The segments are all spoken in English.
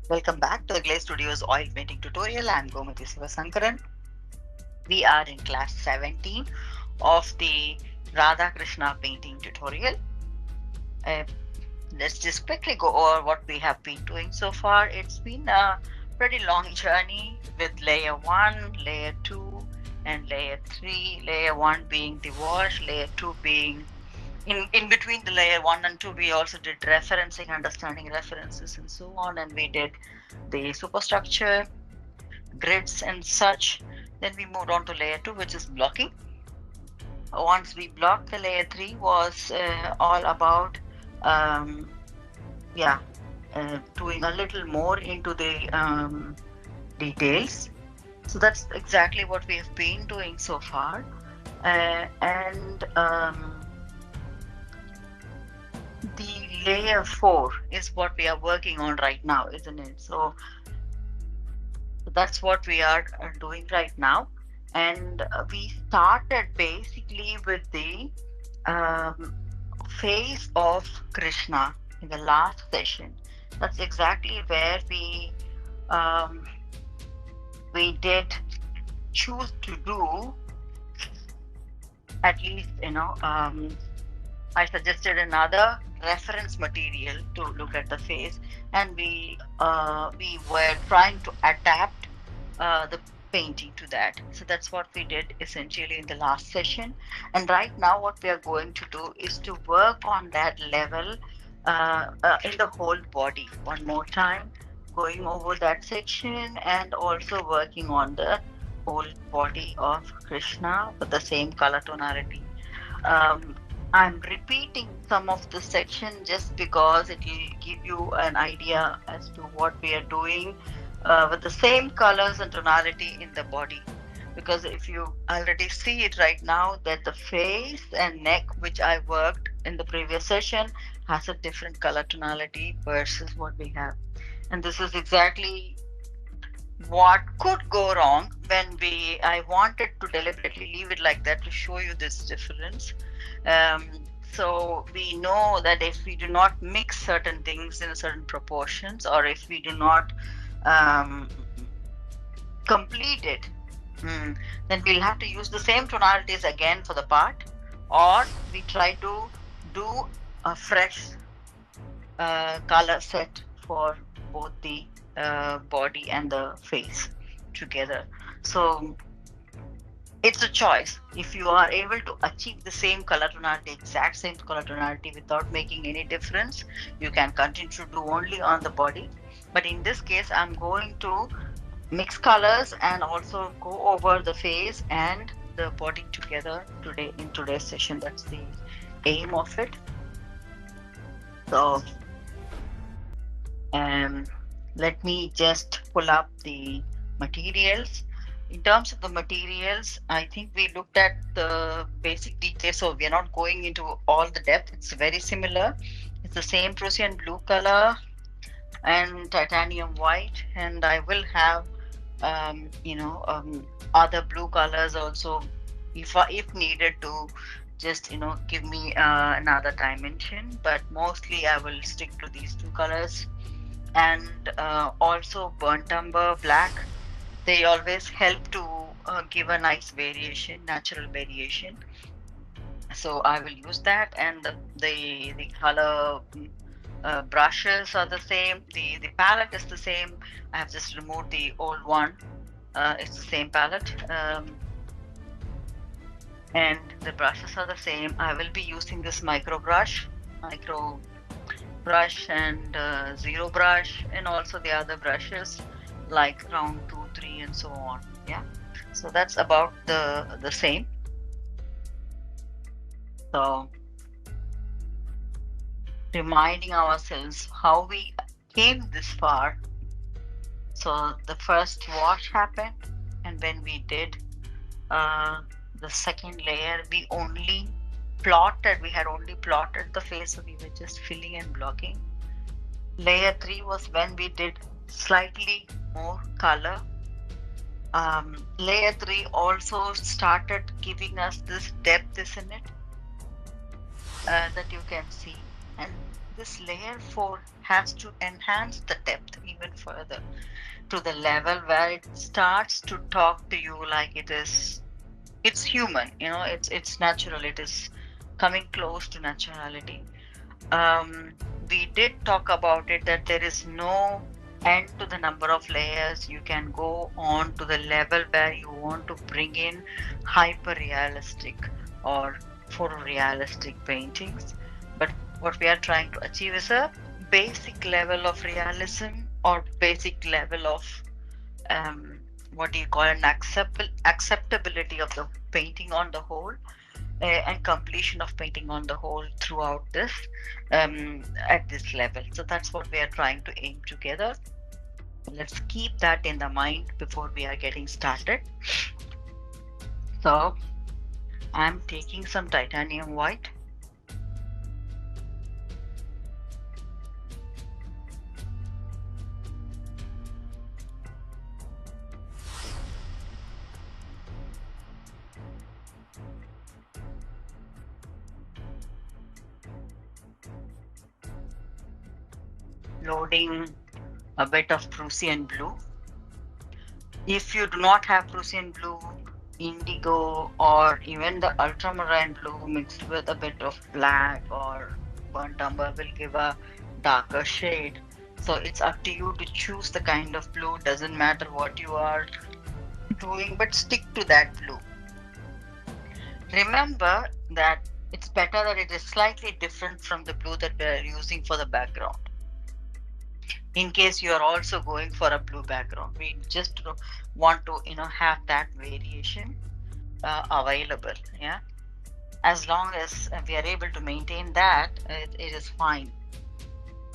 Welcome back to the GLAC Studios oil painting tutorial. I'm Gomati Sivasankaran. We are in class 17 of the Radha Krishna painting tutorial. Uh, let's just quickly go over what we have been doing so far. It's been a pretty long journey with layer 1, layer 2, and layer 3. Layer 1 being the wash, layer 2 being in between the layer 1 and 2. We also did referencing, understanding references, and so on. And we did the superstructure grids and such. Then we moved on to layer 2, which is blocking. Once we blocked, the layer 3 was all about, um, yeah, doing a little more into the details. So that's exactly what we have been doing so far. And the layer 4 is what we are working on right now, isn't it? So that's what we are doing right now. And we started basically with the um, face of Krishna in the last session. That's exactly where um, we did choose to do, at least, I suggested another reference material to look at the face, and we were trying to adapt the painting to that. So that's what we did essentially in the last session. And right now, what we are going to do is to work on that level in the whole body one more time, going over that section and also working on the whole body of Krishna with the same color tonality. um, I'm repeating some of the section just because it will give you an idea as to what we are doing with the same colors and tonality in the body. Because if you already see it right now, that the face and neck, which I worked in the previous session, has a different color tonality versus what we have. And this is exactly what could go wrong when I wanted to deliberately leave it like that to show you this difference. So we know that if we do not mix certain things in certain proportions, or if we do not um, complete it, then we'll have to use the same tonalities again for the part, or we try to do a fresh color set for both the body and the face together. So it's a choice. If you are able to achieve the same color tonality, exact same color tonality without making any difference, you can continue to do only on the body. But in this case, I'm going to mix colors and also go over the face and the body together today in today's session. That's the aim of it. So Um, let me just pull up the materials. In terms of the materials, I think we looked at the basic details, so we are not going into all the depth. It's very similar. It's the same Prussian blue color and titanium white, and I will have other blue colors also if needed to just give me another dimension. But mostly I will stick to these two colors, and also burnt umber black. They always help to give a nice variation, natural variation. So I will use that, and the color brushes are the same. The palette is the same. I have just removed the old one. It's the same palette, and the brushes are the same. I will be using this micro brush and zero brush, and also the other brushes like round 2, 3, and so on. Yeah, so that's about the same. So reminding ourselves how we came this far. So the first wash happened, and when we did uh, the second layer, we had only plotted the face, so we were just filling and blocking. Layer 3 was when we did slightly more color. Layer 3 also started giving us this depth, isn't it? That you can see. And this layer 4 has to enhance the depth even further to the level where it starts to talk to you like it's human, it's natural, it is coming close to naturality. um, we did talk about it that there is no end to the number of layers. You can go on to the level where you want to bring in hyper realistic or photorealistic paintings. But what we are trying to achieve is a basic level of realism or basic level of um, what do you call an acceptability of the painting on the whole, and completion of painting on the whole throughout this, at this level. So that's what we are trying to aim together. Let's keep that in the mind before we are getting started. So I'm taking some titanium white. Loading a bit of Prussian blue. If you do not have Prussian blue, indigo, or even the ultramarine blue mixed with a bit of black or burnt umber will give a darker shade. So it's up to you to choose the kind of blue. Doesn't matter what you are doing, but stick to that blue. Remember that it's better that it is slightly different from the blue that we are using for the background. In case you are also going for a blue background, we just want to have that variation available. Yeah, as long as we are able to maintain that, it is fine.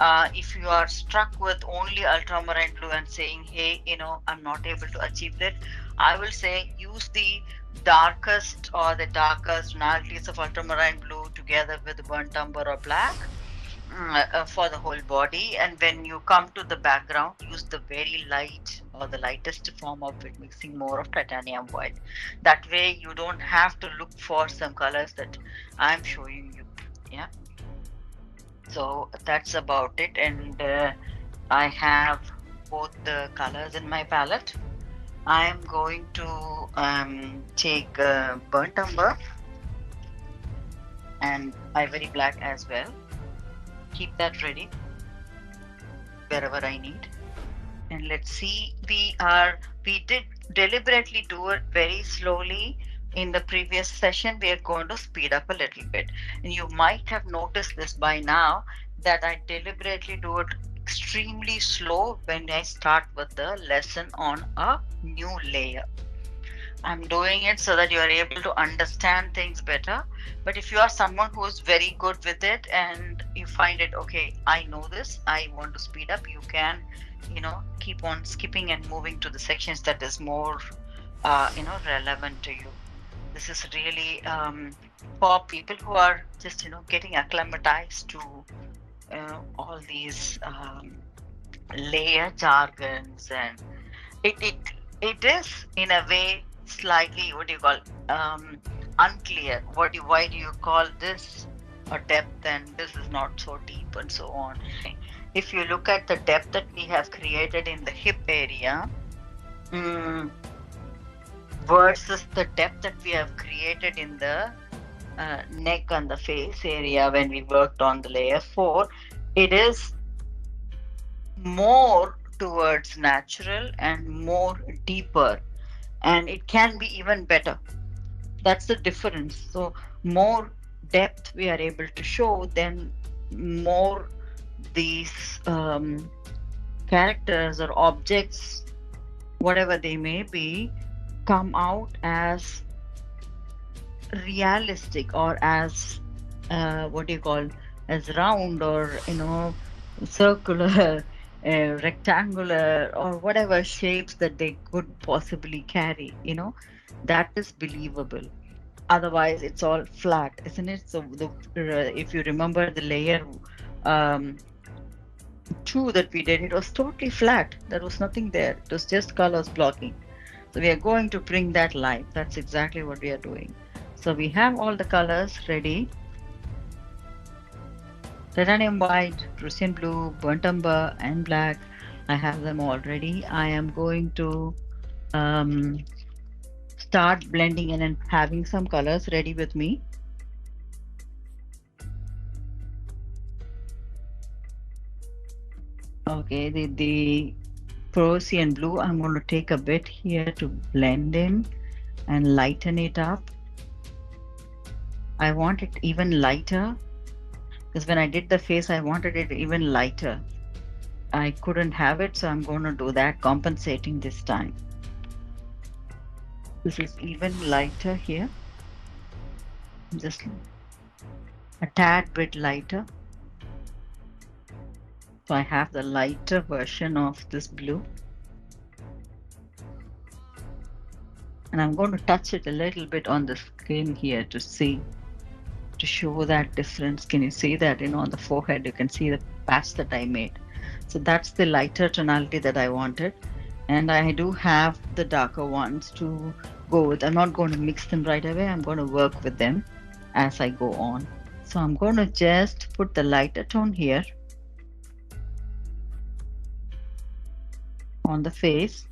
If you are struck with only ultramarine blue and saying, hey, I'm not able to achieve that, I will say use the darkest or the darkest tonalities of ultramarine blue together with burnt umber or black, for the whole body. And when you come to the background, use the very light or the lightest form of it, mixing more of titanium white. That way you don't have to look for some colors that I'm showing you. Yeah, so that's about it. And I have both the colors in my palette. I am going to take burnt umber and ivory black as well. Keep that ready wherever I need. And let's see, we did deliberately do it very slowly in the previous session. We are going to speed up a little bit, and you might have noticed this by now that I deliberately do it extremely slow when I start with the lesson on a new layer. I'm doing it so that you are able to understand things better. But if you are someone who is very good with it and you find it, okay, I know this, I want to speed up, you can, keep on skipping and moving to the sections that is more, relevant to you. This is really for people who are just, getting acclimatized to all these layer jargons, and it it is in a way slightly, what do you call, unclear. Why do you call this a depth and this is not so deep and so on. If you look at the depth that we have created in the hip area, mm, versus the depth that we have created in the neck and the face area when we worked on the layer 4, it is more towards natural and more deeper, and it can be even better. That's the difference. So more depth we are able to show, then more these characters or objects, whatever they may be, come out as realistic or as what do you call, as round or circular, rectangular, or whatever shapes that they could possibly carry, that is believable. Otherwise it's all flat, isn't it? So if you remember the layer um, 2 that we did, it was totally flat. There was nothing there. It was just colors blocking. So we are going to bring that live. That's exactly what we are doing. So we have all the colors ready. Titanium white, Prussian blue, burnt umber, and black. I have them already. I am going to um, start blending in and having some colors ready with me. Okay, the Prussian blue, I'm going to take a bit here to blend in and lighten it up. I want it even lighter because when I did the face, I wanted it even lighter. I couldn't have it, so I'm going to do that, compensating this time. This is even lighter here, just a tad bit lighter. So I have the lighter version of this blue. And I'm going to touch it a little bit on the skin here to see, to show that difference. Can you see that, on the forehead, you can see the patch that I made. So that's the lighter tonality that I wanted. And I do have the darker ones to go with. I'm not going to mix them right away. I'm going to work with them as I go on. So I'm going to just put the lighter tone here on the face.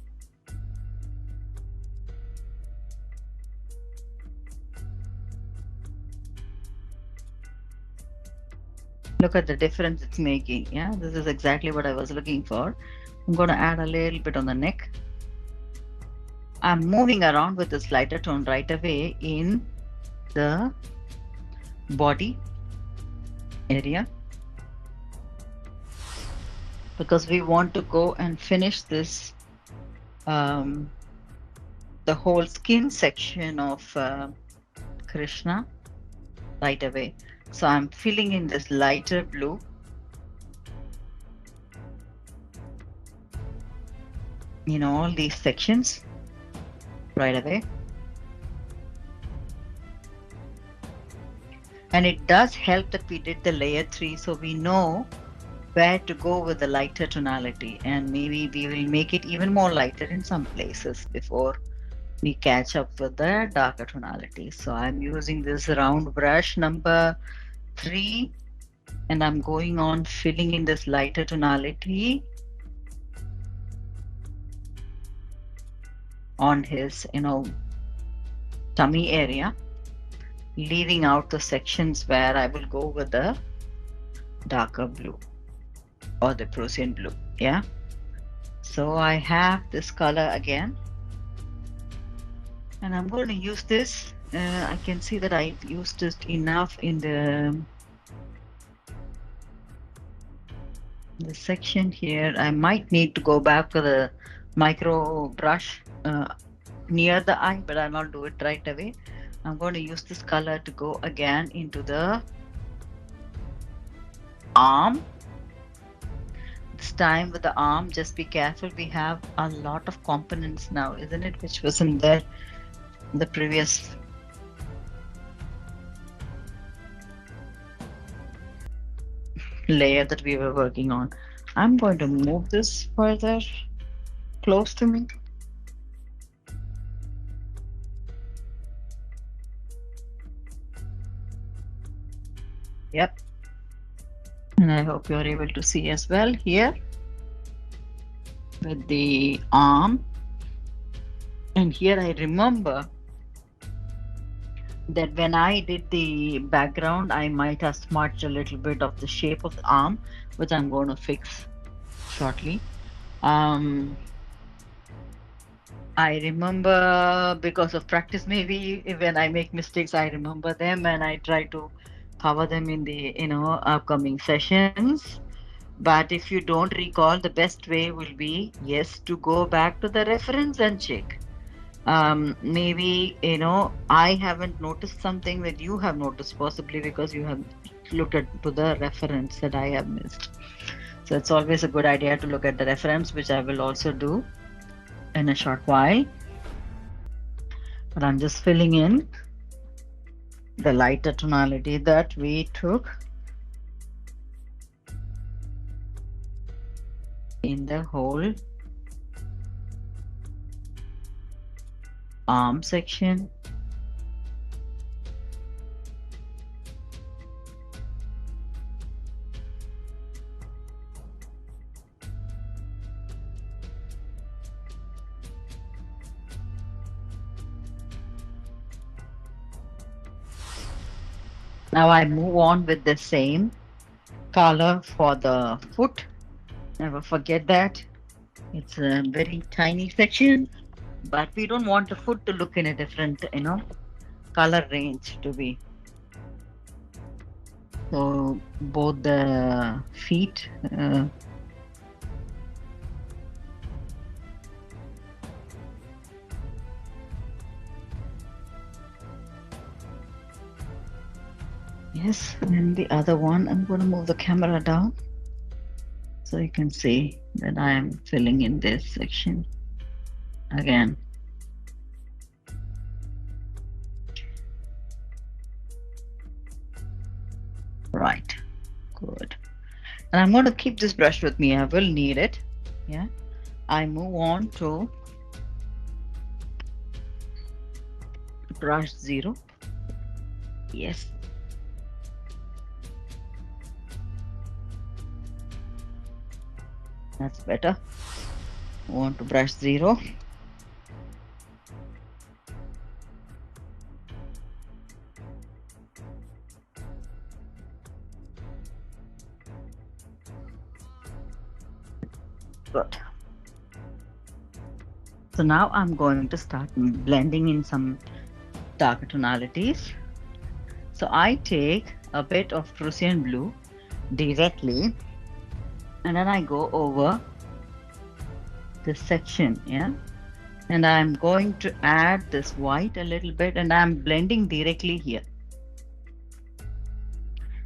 Look at the difference it's making. Yeah, this is exactly what I was looking for. I'm going to add a little bit on the neck. I'm moving around with this lighter tone right away in the body area because we want to go and finish this the whole skin section of Krishna right away. So I'm filling in this lighter blue in all these sections right away. And it does help that we did the layer 3, so we know where to go with the lighter tonality, and maybe we will make it even more lighter in some places before we catch up with the darker tonality. So I'm using this round brush number 3 and I'm going on filling in this lighter tonality on his tummy area, leaving out the sections where I will go with the darker blue or the Prussian blue. Yeah, so I have this color again and I'm going to use this. I can see that I've used it enough in the section here. I might need to go back to the micro brush near the eye, but I'll not do it right away. I'm going to use this color to go again into the arm. This time with the arm, just be careful. We have a lot of components now, isn't it? Which wasn't there in the previous layer that we were working on. I'm going to move this further close to me. Yep. And I hope you're able to see as well here with the arm. And here I remember that when I did the background, I might have smudged a little bit of the shape of the arm, which I'm going to fix shortly. I remember because of practice, maybe when I make mistakes, I remember them and I try to cover them in the upcoming sessions. But if you don't recall, the best way will be, yes, to go back to the reference and check. Maybe I haven't noticed something that you have noticed, possibly because you have looked at to the reference that I have missed. So it's always a good idea to look at the reference, which I will also do in a short while. But I'm just filling in the lighter tonality that we took in the whole arm section. Now I move on with the same color for the foot. Never forget that. It's a very tiny section, but we don't want the foot to look in a different, color range to be. So both the feet, yes, and the other one, I'm going to move the camera down so you can see that I am filling in this section again. Right, good. And I'm going to keep this brush with me. I will need it. Yeah. I move on to brush 0. Yes. That's better. Move on to brush 0. Good. So now I'm going to start blending in some darker tonalities. So I take a bit of Prussian blue directly, and then I go over this section, yeah. And I'm going to add this white a little bit, and I'm blending directly here.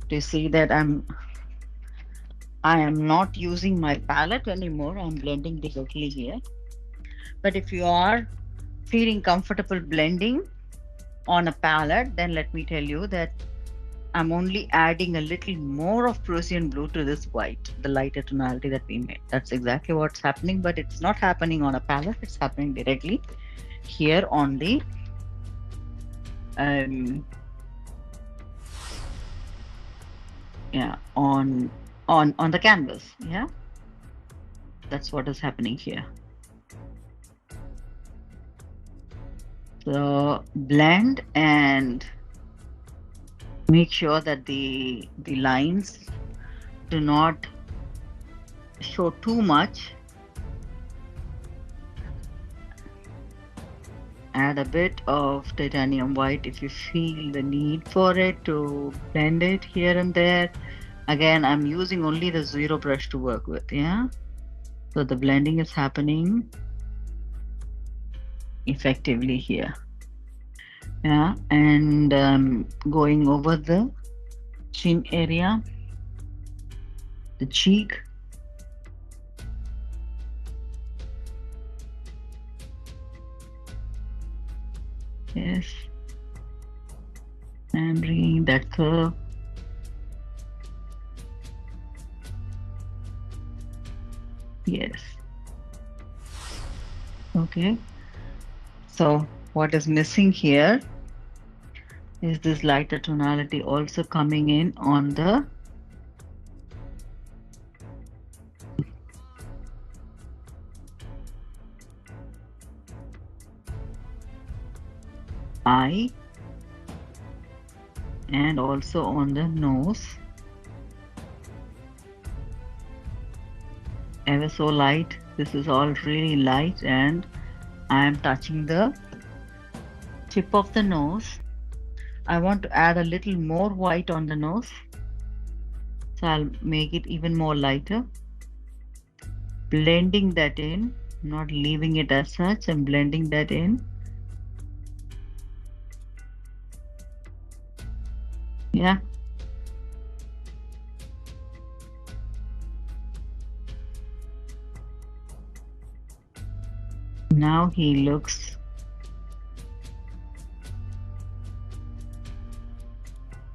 Do you see that I am not using my palette anymore. I'm blending directly here. But if you are feeling comfortable blending on a palette, then let me tell you that I'm only adding a little more of Prussian blue to this white, the lighter tonality that we made. That's exactly what's happening, but it's not happening on a palette. It's happening directly here on the yeah, on the canvas. Yeah, that's what is happening here. So blend and make sure that the lines do not show too much. Add a bit of titanium white if you feel the need for it to blend it here and there. Again, I'm using only the 0 brush to work with, yeah? So the blending is happening effectively here. Yeah, and going over the chin area, the cheek. Yes. And bringing that curve. Yes. Okay. So what is missing here is this lighter tonality also coming in on the eye and also on the nose. Ever so light. This is all really light, and I am touching the tip of the nose. I want to add a little more white on the nose, so I'll make it even more lighter. Blending that in, not leaving it as such, and blending that in. Yeah. Now he looks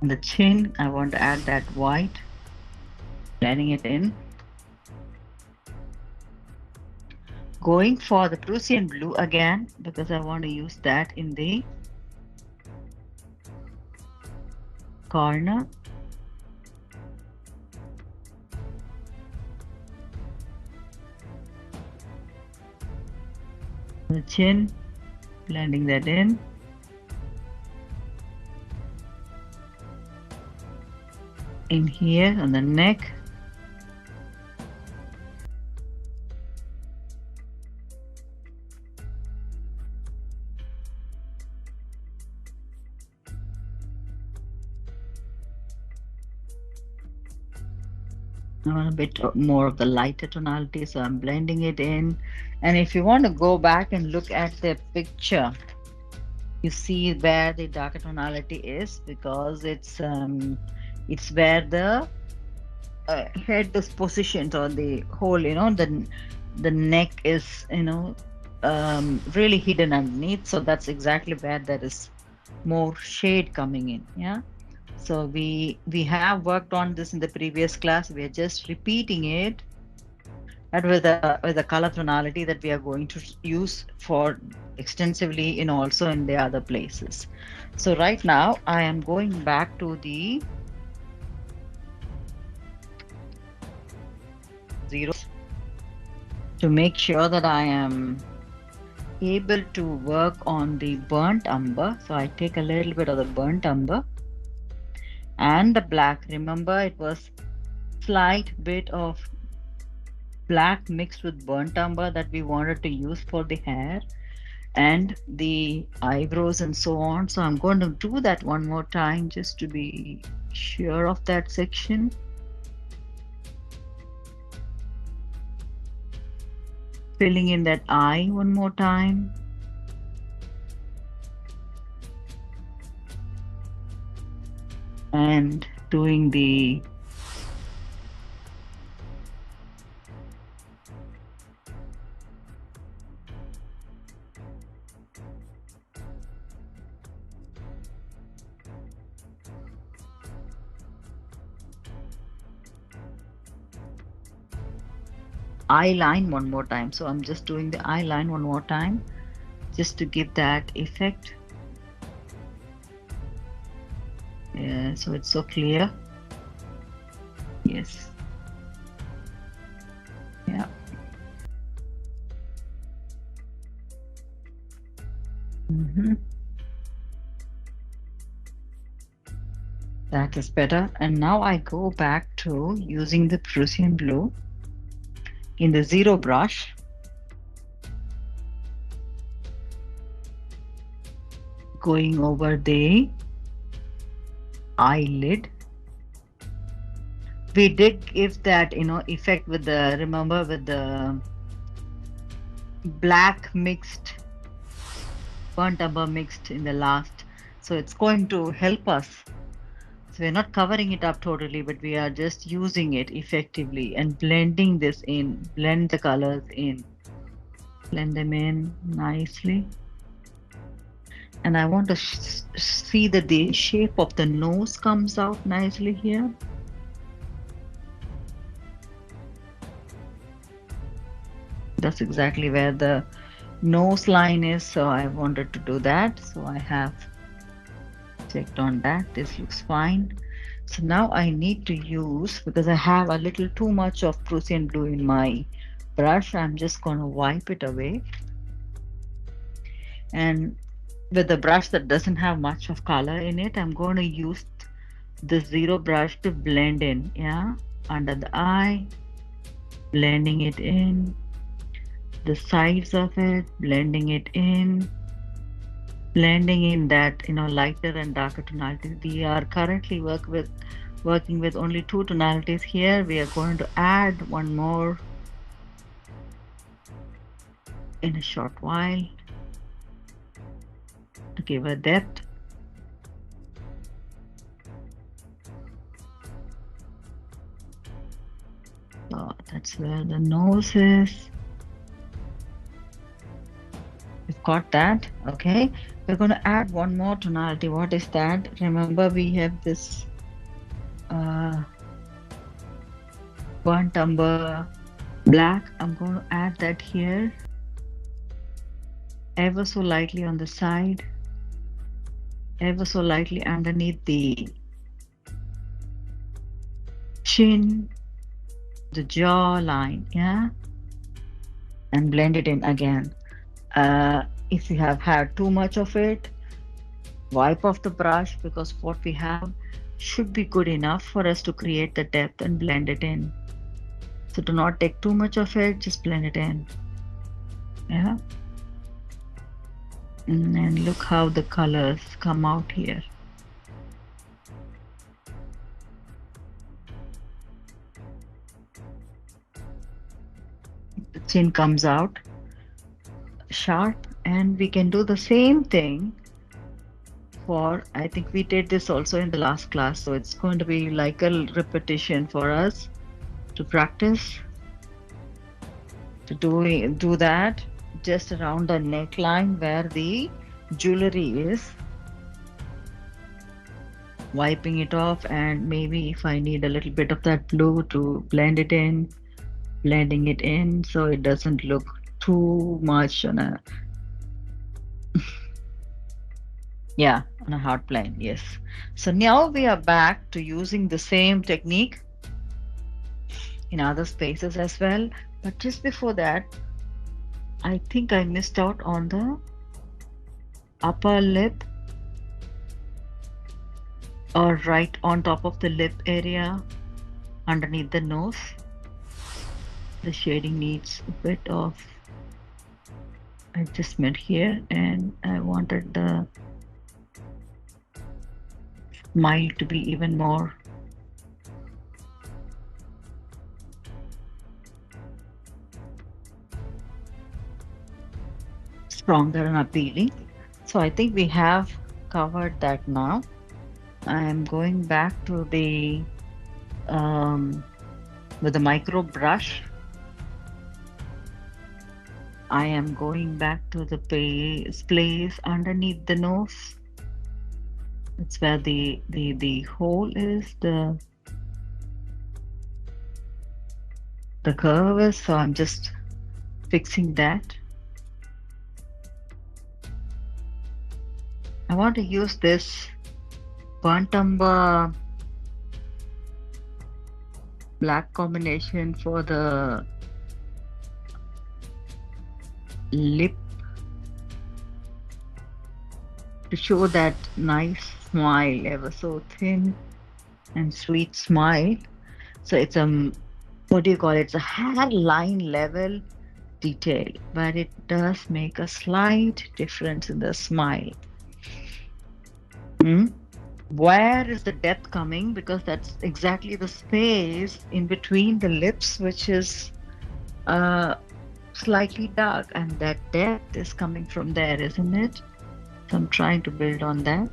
on the chin. I want to add that white, blending it in. Going for the Prussian blue again, because I want to use that in the corner. The chin, blending that in. in here on the neck. I want a bit more of the lighter tonality, so I'm blending it in. And if you want to go back and look at the picture, you see where the darker tonality is, because it's where the head is positioned, or the whole, the neck is, really hidden underneath. So that's exactly where there is more shade coming in. Yeah. So we have worked on this in the previous class. We are just repeating it, but with a color tonality that we are going to use for extensively in also in the other places. So right now I am going back to the zeros to make sure that I am able to work on the burnt umber. So I take a little bit of the burnt umber and the black. Remember, it was slight bit of black mixed with burnt umber that we wanted to use for the hair and the eyebrows and so on. So I'm going to do that one more time just to be sure of that section. Filling in that eye one more time. And doing the eye line one more time. So I'm just doing the eye line one more time just to give that effect. Yeah, so it's so clear. Yes. Yeah. That is better. And now I go back to using the Prussian blue in the zero brush. Going over the eyelid. We did give that, effect with the, remember, with the black mixed, burnt umber mixed in the last. So it's going to help us. So we're not covering it up totally, but we are just using it effectively and blending this in, blend the colors in, blend them in nicely. And I want to see that the shape of the nose comes out nicely here. That's exactly where the nose line is, so I wanted to do that. So I have checked on that. This looks fine. So now I need to use, because I have a little too much of Prussian blue in my brush, I'm just going to wipe it away. And with the brush that doesn't have much of color in it, I'm going to use the zero brush to blend in, yeah, under the eye, blending it in, the sides of it, blending it in, blending in that, lighter and darker tonalities. We are currently working with only two tonalities here. We are going to add one more in a short while to give a depth. So that's where the nose is. We've got that. Okay, we're going to add one more tonality. What is that? Remember, we have this burnt umber black. I'm going to add that here, ever so lightly on the side, ever so lightly underneath the chin, the jaw line, yeah, and blend it in again. If you have had too much of it, wipe off the brush, because what we have should be good enough for us to create the depth and blend it in. So do not take too much of it, just blend it in. Yeah. And then look how the colors come out here. The chin comes out sharp, and we can do the same thing for, I think we did this also in the last class, so it's going to be like a repetition for us to practice to do that just around the neckline where the jewelry is, wiping it off, and maybe if I need a little bit of that blue to blend it in, blending it in so it doesn't look too much on a, yeah, on a hard plane. Yes. So now we are back to using the same technique in other spaces as well. But just before that, I think I missed out on the upper lip, or right on top of the lip area underneath the nose. The shading needs a bit of adjustment here, and I wanted the smile to be even more stronger and appealing. So I think we have covered that now. I am going back to the with the micro brush. I am going back to the place underneath the nose. It's where the hole is, the curve is. So I'm just fixing that. I want to use this burnt umber black combination for the lip to show that nice smile, ever so thin and sweet smile. So it's a, what do you call it? It's a hairline level detail, but it does make a slight difference in the smile. Where is the depth coming? Because that's exactly the space in between the lips, which is slightly dark, and that depth is coming from there, isn't it? So I'm trying to build on that.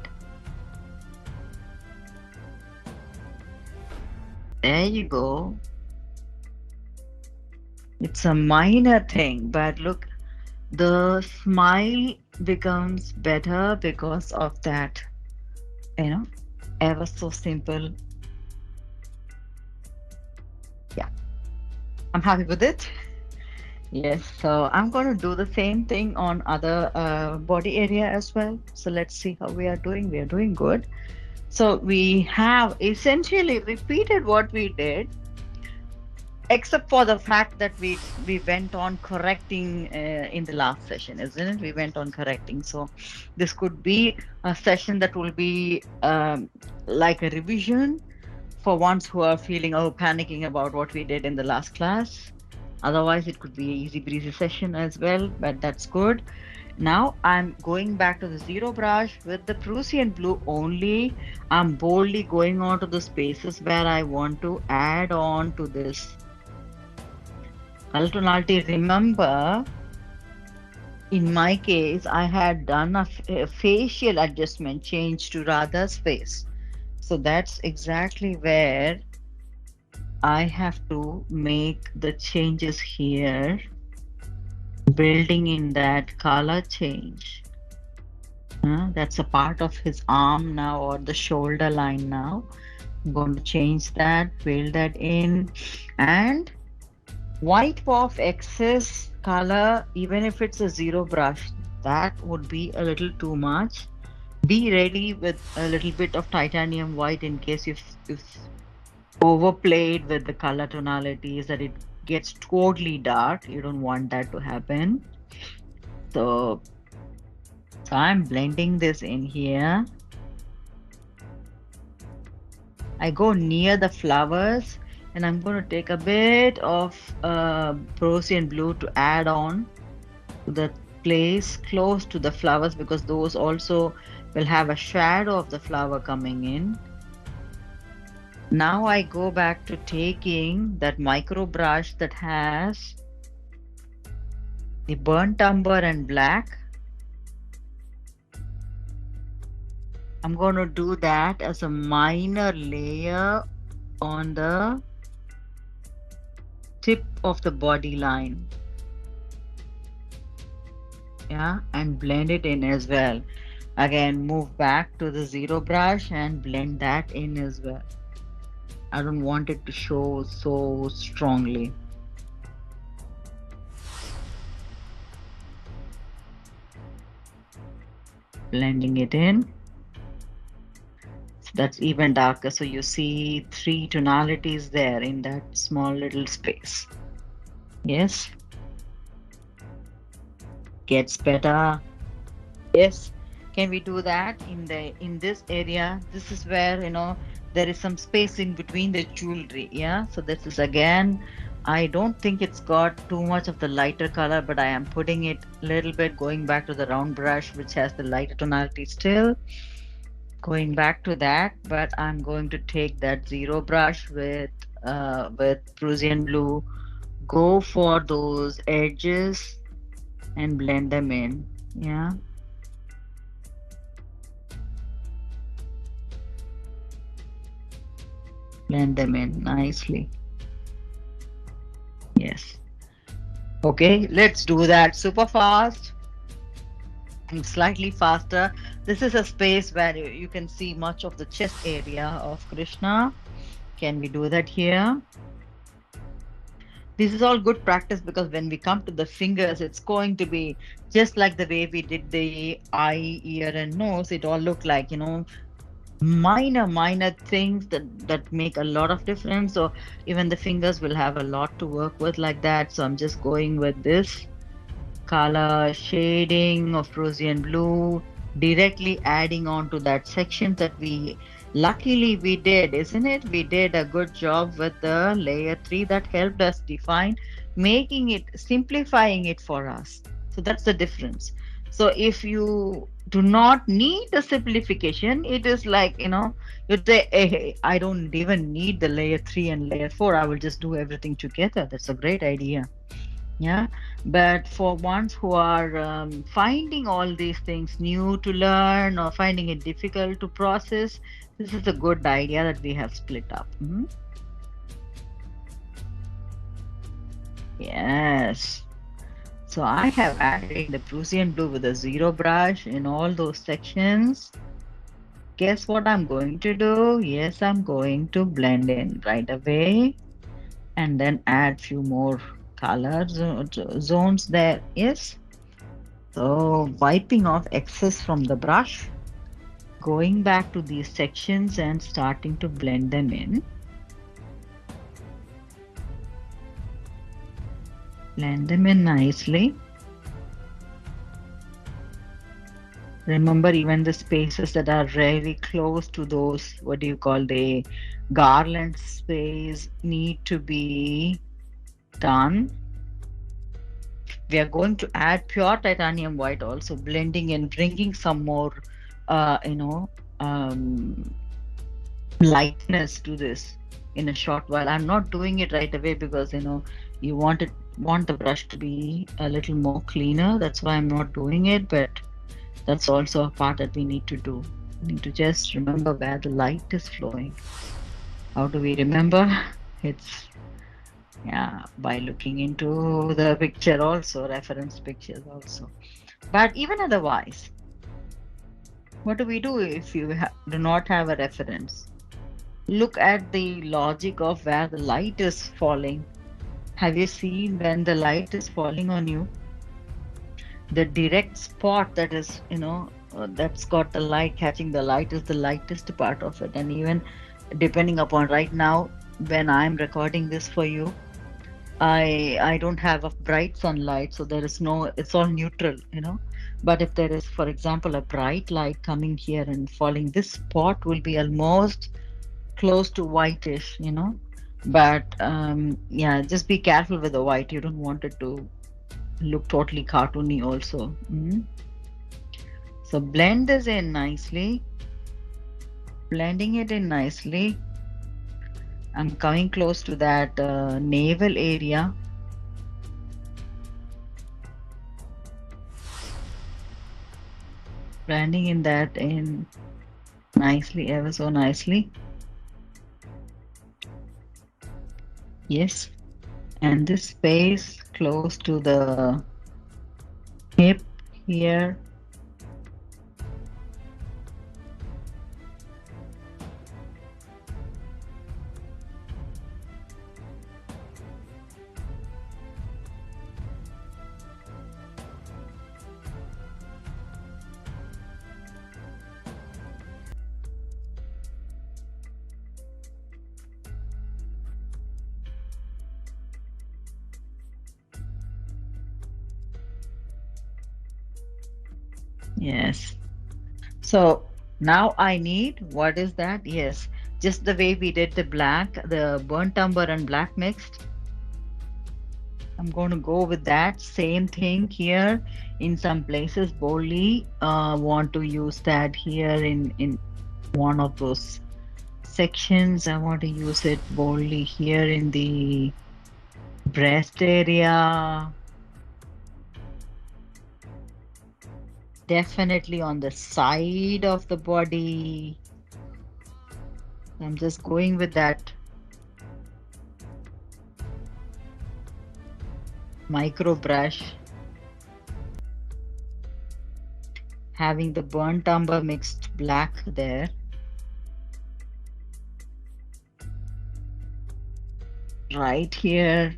There you go. It's a minor thing, but look, the smile becomes better because of that, ever so simple. Yeah, I'm happy with it. Yes, so I'm going to do the same thing on other body area as well. So let's see how we are doing. We are doing good. So we have essentially repeated what we did, except for the fact that we went on correcting in the last session, isn't it? We went on correcting. So this could be a session that will be like a revision for ones who are feeling panicking about what we did in the last class. Otherwise, it could be an easy breezy session as well, but that's good. Now I'm going back to the zero brush with the Prussian blue only. I'm boldly going on to the spaces where I want to add on to this color tonality. Remember, in my case, I had done a facial adjustment change to Radha's face. So that's exactly where I have to make the changes here, building in that color change. That's a part of his arm now, or the shoulder line now. I'm going to change that, build that in, and wipe off excess color. Even if it's a zero brush, that would be a little too much. Be ready with a little bit of titanium white in case you've overplayed with the color tonalities that it gets totally dark. You don't want that to happen. So I'm blending this in here. I go near the flowers and I'm going to take a bit of Prussian blue to add on to the place close to the flowers because those also will have a shadow of the flower coming in. Now I go back to taking that micro brush that has the burnt umber and black. I'm going to do that as a minor layer on the tip of the body line. Yeah, and blend it in as well. Again, move back to the zero brush and blend that in as well. I don't want it to show so strongly. Blending it in. So that's even darker. So you see three tonalities there in that small little space. Yes, gets better. Yes. Can we do that in this area? This is where there is some space in between the jewelry. Yeah. So this is again, I don't think it's got too much of the lighter color, but I am putting it a little bit going back to the round brush, which has the lighter tonality still. Going back to that, but I'm going to take that zero brush with Prussian blue, go for those edges and blend them in. Yeah. Blend them in nicely. Yes. Okay, let's do that super fast and slightly faster. This is a space where you can see much of the chest area of Krishna. Can we do that here? This is all good practice because when we come to the fingers, it's going to be just like the way we did the eye, ear, and nose. It all look like, minor things that make a lot of difference. So even the fingers will have a lot to work with like that. So I'm just going with this color shading of Prussian blue, directly adding on to that section that we luckily we did, isn't it? We did a good job with the layer 3 that helped us define, making it, simplifying it for us. So that's the difference. So if you do not need the simplification, it is like, you'd say, hey, I don't even need the layer 3 and layer 4. I will just do everything together. That's a great idea. Yeah, but for ones who are finding all these things new to learn or finding it difficult to process, this is a good idea that we have split up. Yes. So I have added the Prussian blue with a zero brush in all those sections. Guess what I'm going to do? Yes, I'm going to blend in right away and then add few more colors zones there. Yes. So wiping off excess from the brush, going back to these sections and starting to blend them in. Blend them in nicely. Remember, even the spaces that are really close to those, what do you call, the garland space need to be done. We are going to add pure titanium white also, blending and bringing some more, um, lightness to this in a short while. I'm not doing it right away because you want the brush to be a little more cleaner. That's why I'm not doing it, but that's also a part that we need to do. We need to just remember where the light is flowing. How do we remember? It's by looking into the picture also, reference pictures also. But even otherwise, what do we do if you do not have a reference? Look at the logic of where the light is falling. Have you seen when the light is falling on you? The direct spot that is, that's got the light catching the light is the lightest part of it. And even depending upon right now, when I'm recording this for you, I don't have a bright sunlight, so there is no, it's all neutral, But if there is, for example, a bright light coming here and falling, this spot will be almost close to whitish, but yeah, just be careful with the white. You don't want it to look totally cartoony also. So blend this in nicely, blending it in nicely. I'm coming close to that navel area. Blending in that in nicely, ever so nicely. Yes. And this space close to the hip here. Yes. So now I need, what is that? Yes, just the way we did the black, the burnt umber and black mixed. I'm going to go with that same thing here. In some places boldly want to use that here in one of those sections. I want to use it boldly here in the breast area. Definitely on the side of the body. I'm just going with that micro brush, having the burnt umber mixed black there. Right here.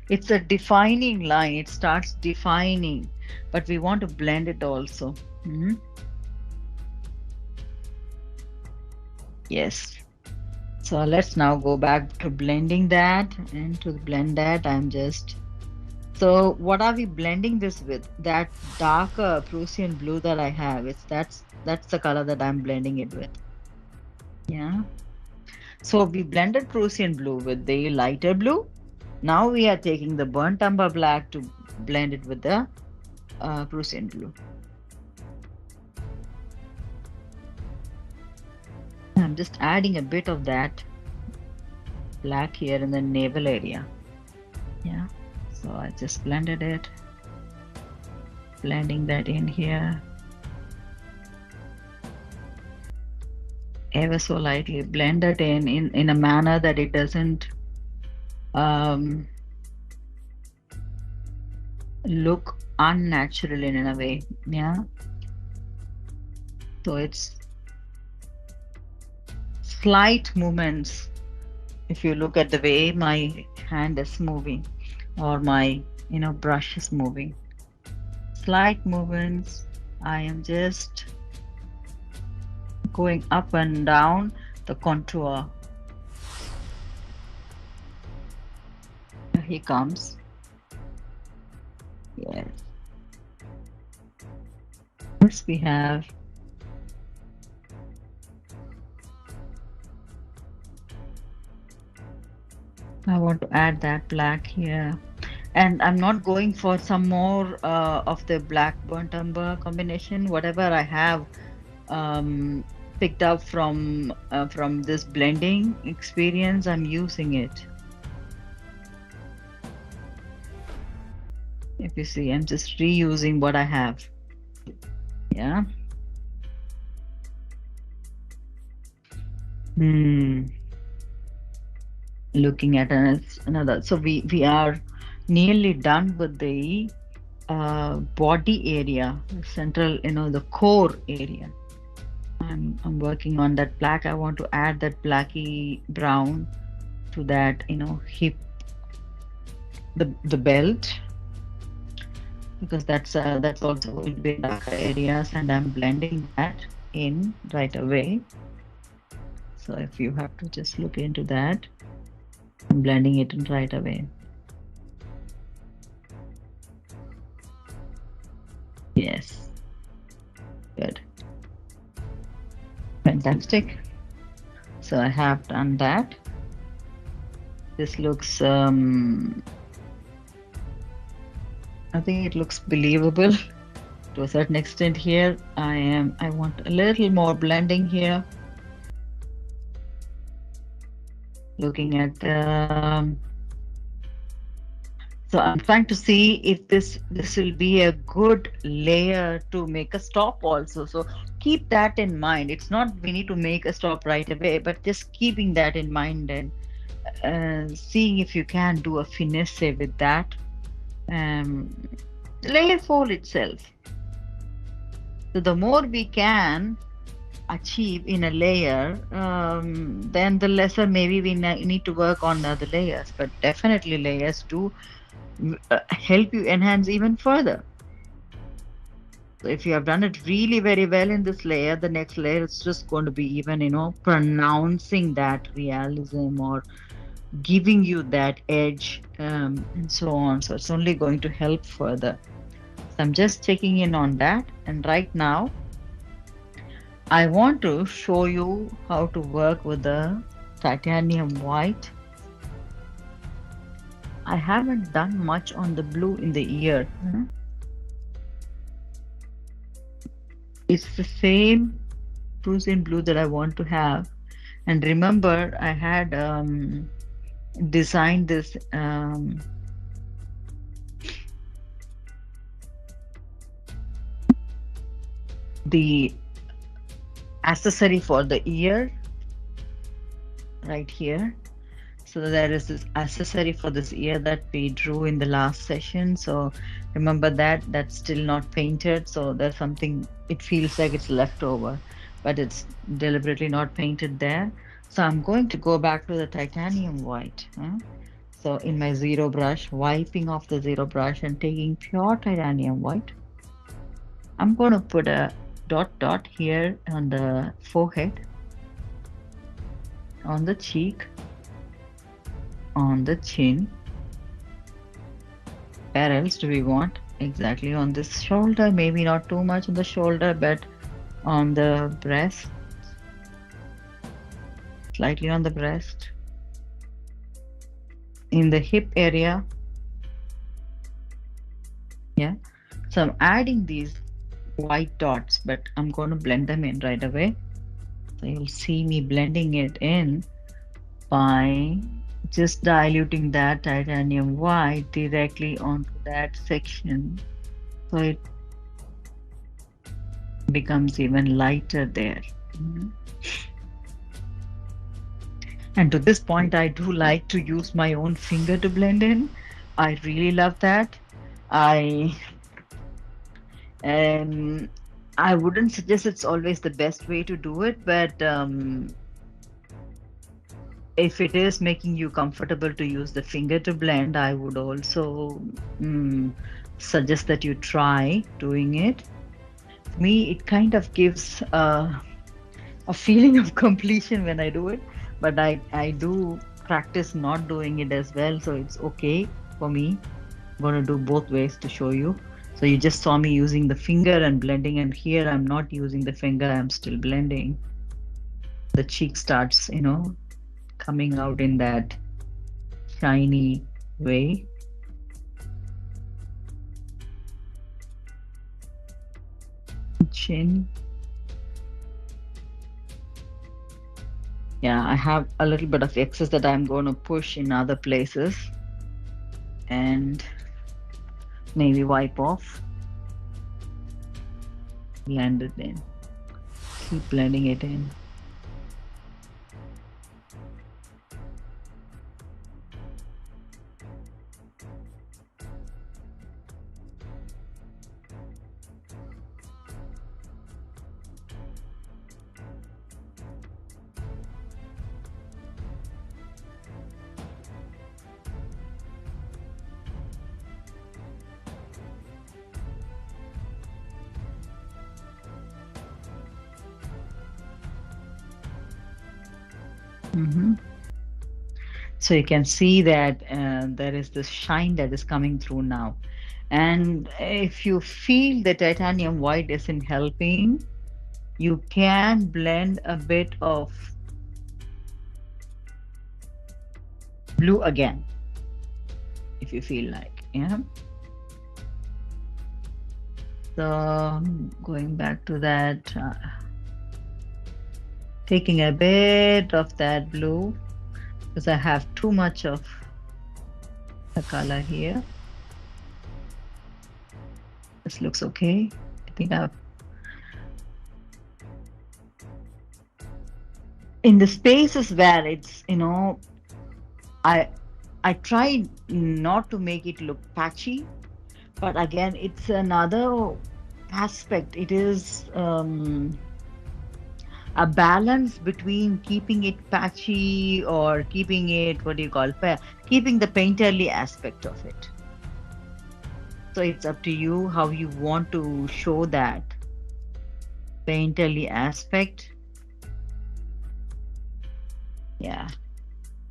It's a defining line. It starts defining, but we want to blend it also. Yes. So let's now go back to blending that, and to blend that so what are we blending this with? That darker Prussian blue that I have, that's the color that I'm blending it with. Yeah. So we blended Prussian blue with the lighter blue. Now we are taking the burnt umber black to blend it with the Prussian blue. I'm just adding a bit of that black here in the navel area. Yeah. So I just blended it, blending that in here. Ever so lightly, blend it in a manner that it doesn't look unnatural in a way. Yeah. So it's slight movements. If you look at the way my hand is moving or my brush is moving, slight movements. I am just going up and down the contour. Here he comes. Yes. First we have I want to add that black here. And I'm not going for some more of the black burnt umber combination. Whatever I have picked up from this blending experience, I'm using it. If you see, I'm just reusing what I have. Yeah. Looking at another. So we are nearly done with the body area, central, the core area. I'm working on that black. I want to add that blacky brown to that, hip, the belt, because that's also going to be darker areas, and I'm blending that in right away. So if you have to just look into that, I'm blending it in right away. Yes. Good. Fantastic. So I have done that. This looks, I think it looks believable to a certain extent here. I want a little more blending here. Looking at, so I'm trying to see if this will be a good layer to make a stop also. So keep that in mind. It's not we need to make a stop right away, but just keeping that in mind and seeing if you can do a finesse with that. Um, Layer fold itself. So the more we can achieve in a layer, then the lesser maybe we need to work on the other layers. But definitely layers do help you enhance even further. So if you have done it really very well in this layer, the next layer is just going to be even, pronouncing that realism or giving you that edge, and so on. So it's only going to help further. So I'm just checking in on that. And right now, I want to show you how to work with the titanium white. I haven't done much on the blue in the ear. It's the same Prussian blue that I want to have. And remember, I had designed this the accessory for the ear right here. So there is this accessory for this ear that we drew in the last session. So remember that that's still not painted. So there's something, it feels like it's left over, but it's deliberately not painted there. So I'm going to go back to the titanium white. So in my zero brush, wiping off the zero brush and taking pure titanium white, I'm going to put a dot here on the forehead, on the cheek, on the chin. Where else do we want? Exactly on this shoulder, maybe not too much on the shoulder, but on the breast, slightly on the breast, in the hip area. Yeah, so I'm adding these white dots, but I'm going to blend them in right away. So you'll see me blending it in by just diluting that titanium white directly onto that section, so it becomes even lighter there. And to this point, I do like to use my own finger to blend in. I really love that. I I wouldn't suggest it's always the best way to do it, but if it is making you comfortable to use the finger to blend, I would also suggest that you try doing it. For me, it kind of gives a feeling of completion when I do it, but I do practice not doing it as well, so it's okay for me. I'm going to do both ways to show you. So you just saw me using the finger and blending, and here I'm not using the finger, I'm still blending. The cheek starts, coming out in that shiny way. Chin. Yeah, I have a little bit of excess that I'm going to push in other places and maybe wipe off. Blend it in. Keep blending it in. So you can see that there is this shine that is coming through now. And if you feel the titanium white isn't helping, You can blend a bit of blue again if you feel like. Yeah. So going back to that, taking a bit of that blue because I have too much of the color here. This looks okay. I think I've in the spaces where it's, I I tried not to make it look patchy, but again, it's another aspect. It is a balance between keeping it patchy or keeping it, what do you call, keeping the painterly aspect of it. So it's up to you how you want to show that painterly aspect. Yeah.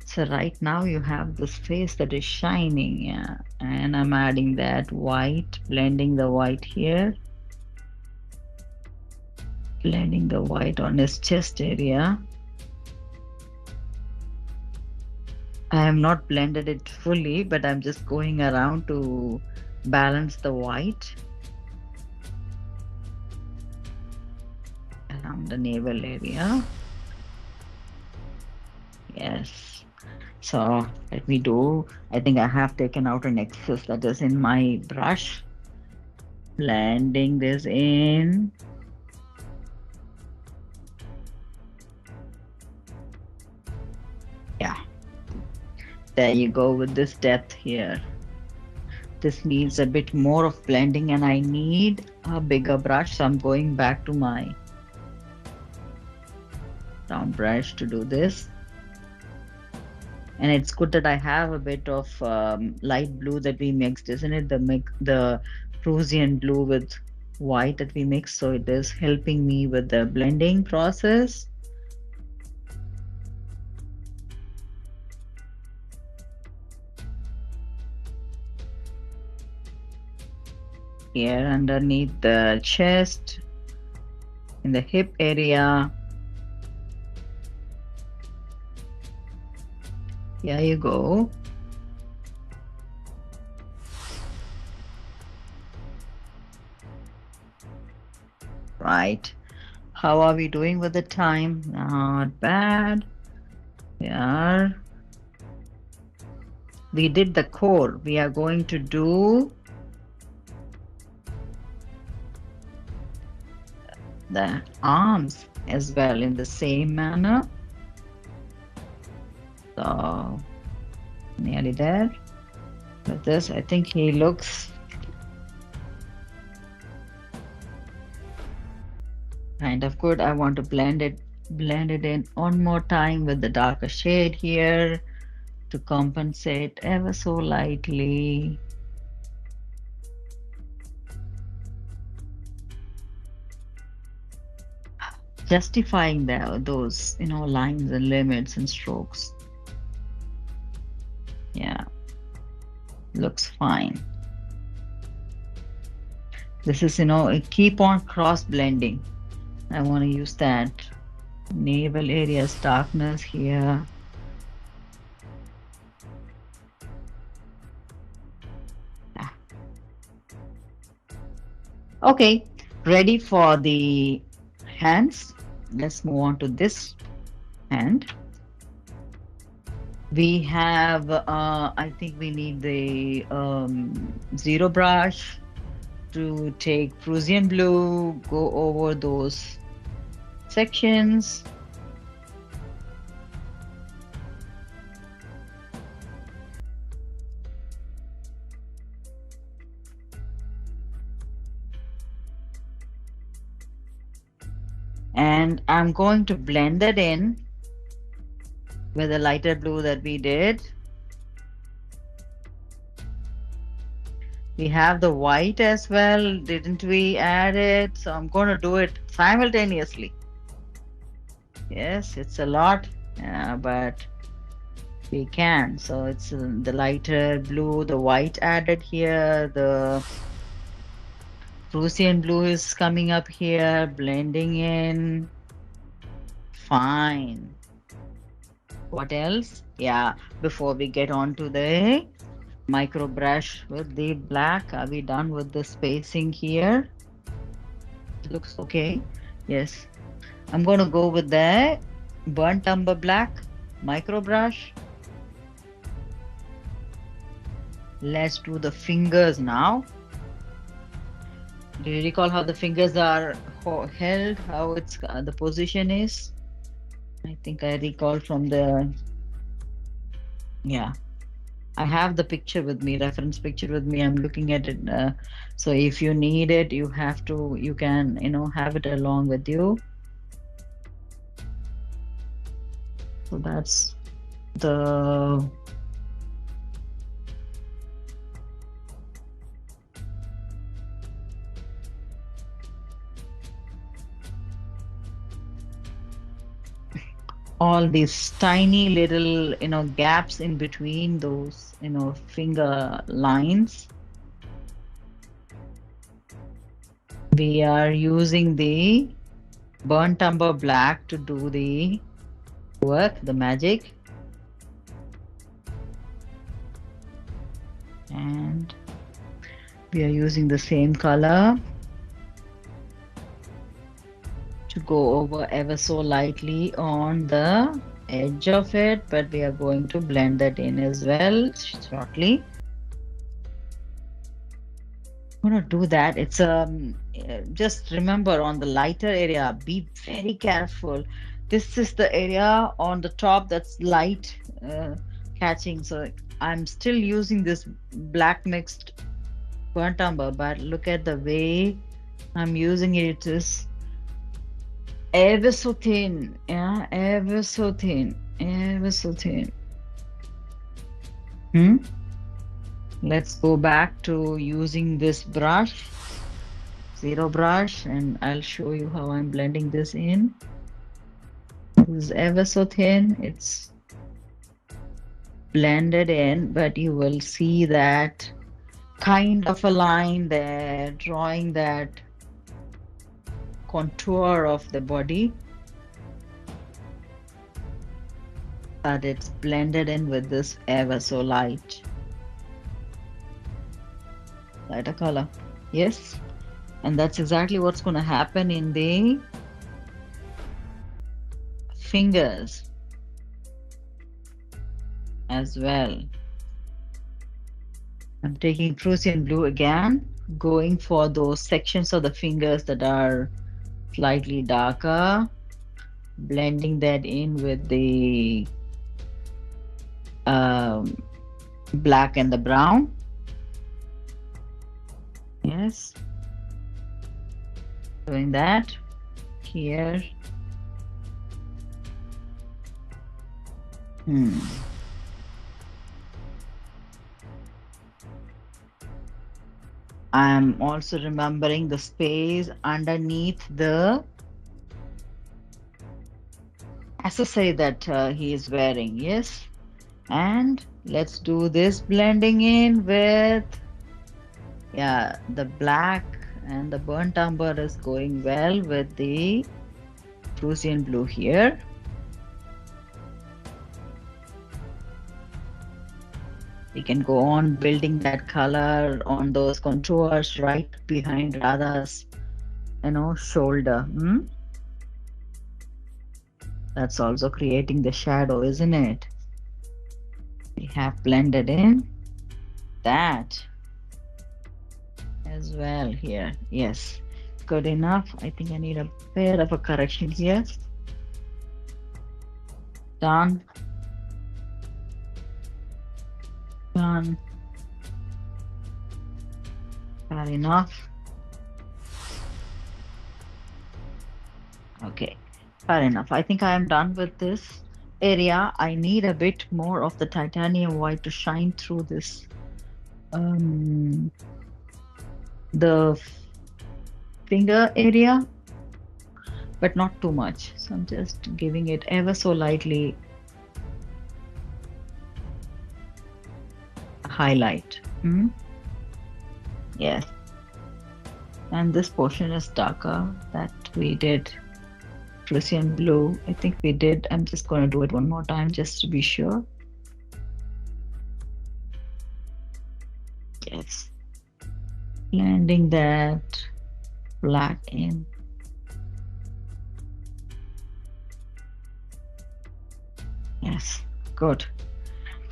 So right now you have this face that is shining, yeah. And I'm adding that white, blending the white here, blending the white on his chest area. I have not blended it fully, but I'm just going around to balance the white around the navel area. Yes. So let me do, I think I have taken out an excess that is in my brush. Blending this in. Yeah. There you go with this depth here. This needs a bit more of blending and I need a bigger brush. So I'm going back to my round brush to do this. And it's good that I have a bit of light blue that we mixed, isn't it? The Prussian blue with white that we mixed. So it is helping me with the blending process. Here underneath the chest, in the hip area. Here you go. Right. How are we doing with the time? Not bad. Yeah. We did the core. We are going to do the arms as well in the same manner. So nearly there. With this, I think he looks kind of good. I want to blend it in one more time with the darker shade here to compensate ever so lightly. Justifying those lines and limits and strokes. Yeah, looks fine. This is keep on cross blending. I want to use that navel area's darkness here. Yeah. Okay, ready for the hands. Let's move on to this hand. We have, I think we need the zero brush to take Prussian blue, go over those sections. And I'm going to blend it in with the lighter blue that we did. We have the white as well, didn't we add it? So I'm going to do it simultaneously. Yes, it's a lot, but we can. So it's the lighter blue, the white added here, the Prussian blue is coming up here, blending in. Fine. What else? Yeah, before we get on to the micro brush with the black, are we done with the spacing here? It looks okay. Yes. I'm going to go with the burnt umber black micro brush. Let's do the fingers now. Do you recall how the fingers are held, how it's the position is? I think I recall from the, yeah, I have the picture with me, reference picture with me. I'm looking at it. So if you need it, you have to, you can, have it along with you. So that's the all these tiny little, gaps in between those, finger lines. We are using the burnt umber black to do the work, the magic. And we are using the same color to go over ever so lightly on the edge of it, but we are going to blend that in as well shortly. I'm gonna do that. It's just remember on the lighter area, be very careful. This is the area on the top that's light catching. So I'm still using this black mixed burnt umber, but look at the way I'm using it. It is ever so thin, yeah, ever so thin, ever so thin. Let's go back to using this brush, zero brush, and I'll show you how I'm blending this in. This is ever so thin, it's blended in, but you will see that kind of a line there, drawing that contour of the body. But it's blended in with this ever so lighter color. Yes, and that's exactly what's going to happen in the fingers as well. I'm taking Prussian blue again, going for those sections of the fingers that are slightly darker, blending that in with the black and the brown. Yes, doing that here. I'm also remembering the space underneath the accessory that he is wearing. Yes, and let's do this blending in with, yeah, the black and the burnt umber is going well with the Prussian blue here. We can go on building that color on those contours right behind Radha's, shoulder. That's also creating the shadow, isn't it? We have blended in that as well here. Yes, good enough. I think I need a bit of a correction here. Done. Done. Fair enough. Okay, fair enough. I think I am done with this area. I need a bit more of the titanium white to shine through this the finger area, but not too much. So I'm just giving it ever so lightly a highlight. Yes. And this portion is darker that we did Prussian blue. I think we did. I'm just going to do it one more time just to be sure. Yes. Blending that black in. Yes. Good.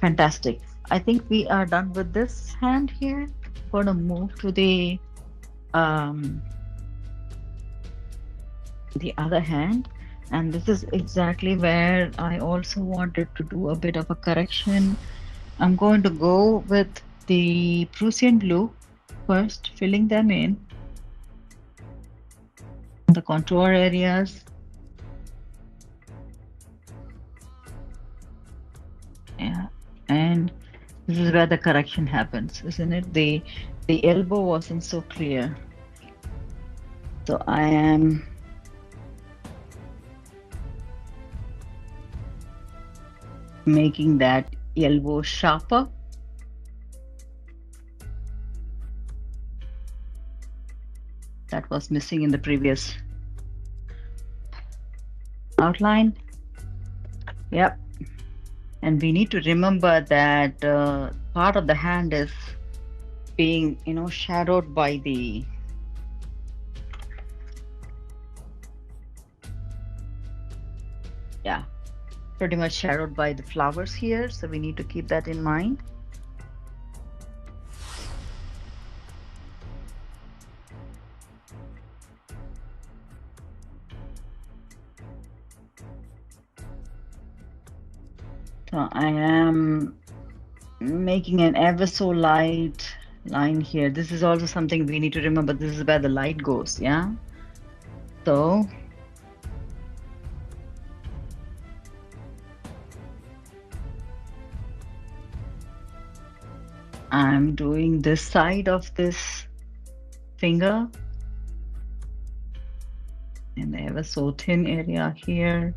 Fantastic. I think we are done with this hand here. Going to move to um, the other hand. And this is exactly where I also wanted to do a bit of a correction. I'm going to go with the Prussian blue first, filling them in the contour areas. Yeah. And this is where the correction happens, isn't it? The elbow wasn't so clear. So I am making that elbow sharper. That was missing in the previous outline. Yep. And we need to remember that part of the hand is being, shadowed by yeah, pretty much shadowed by the flowers here. So we need to keep that in mind. So I am making an ever so light line here. This is also something we need to remember. This is where the light goes. Yeah. So I'm doing this side of this finger in the ever so thin area here,